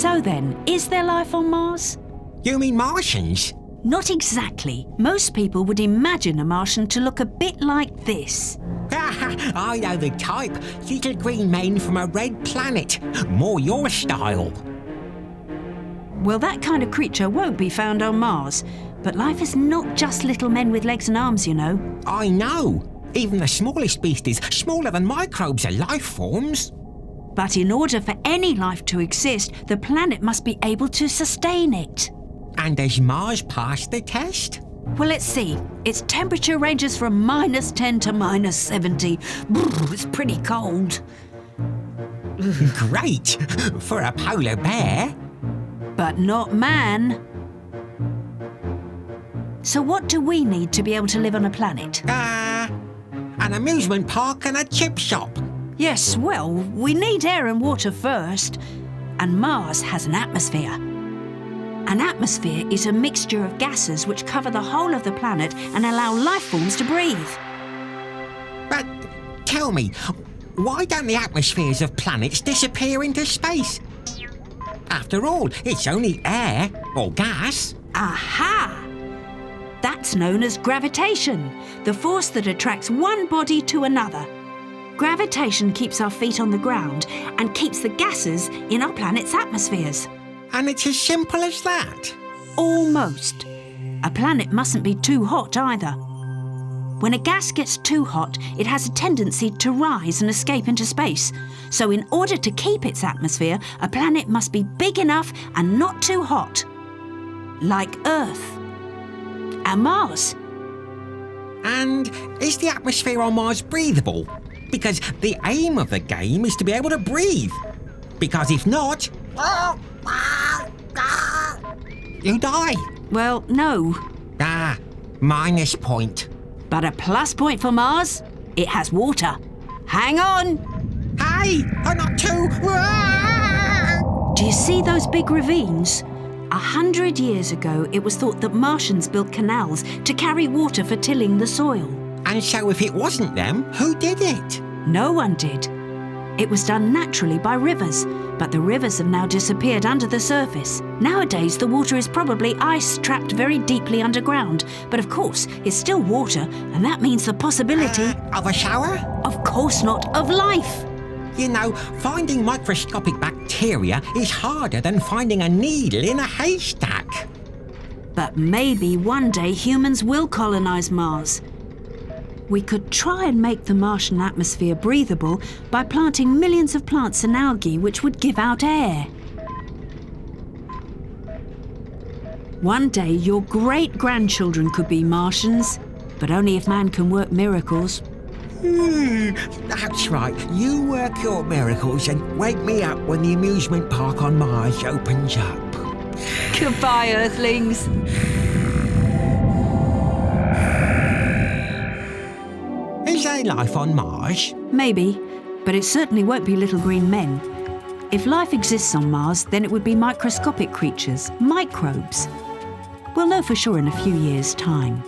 So then, is there life on Mars? You mean Martians? Not exactly. Most people would imagine a Martian to look a bit like this. I know the type. Little green men from a red planet. More your style. Well, that kind of creature won't be found on Mars. But life is not just little men with legs and arms, you know. I know. Even the smallest beasties, smaller than microbes, are life forms. But in order for any life to exist, the planet must be able to sustain it. And does Mars pass the test? Well, let's see. Its temperature ranges from -10 to -70. Brr, it's pretty cold. Great! For a polar bear. But not man. So what do we need to be able to live on a planet? An amusement park and a chip shop. Yes, well, we need air and water first. And Mars has an atmosphere. An atmosphere is a mixture of gases which cover the whole of the planet and allow life forms to breathe. But tell me, why don't the atmospheres of planets disappear into space? After all, it's only air or gas. Aha! That's known as gravitation, the force that attracts one body to another. Gravitation keeps our feet on the ground and keeps the gases in our planet's atmospheres. And it's as simple as that? Almost. A planet mustn't be too hot either. When a gas gets too hot, it has a tendency to rise and escape into space. So in order to keep its atmosphere, a planet must be big enough and not too hot. Like Earth. And Mars. And is the atmosphere on Mars breathable? Because the aim of the game is to be able to breathe. Because if not, you die. Well, no. Minus point. But a plus point for Mars, it has water. Hang on. Hey, I'm not too... Do you see those big ravines? 100 years ago, it was thought that Martians built canals to carry water for tilling the soil. And so if it wasn't them, who did it? No one did. It was done naturally by rivers, but the rivers have now disappeared under the surface. Nowadays, the water is probably ice trapped very deeply underground, but of course, it's still water, and that means the possibility... Of a shower? Of course not, of life. You know, finding microscopic bacteria is harder than finding a needle in a haystack. But maybe one day humans will colonize Mars. We could try and make the Martian atmosphere breathable by planting millions of plants and algae which would give out air. One day your great-grandchildren could be Martians, but only if man can work miracles. That's right. You work your miracles and wake me up when the amusement park on Mars opens up. Goodbye, Earthlings. Is there life on Mars? Maybe, but it certainly won't be little green men. If life exists on Mars, then it would be microscopic creatures, microbes. We'll know for sure in a few years' time.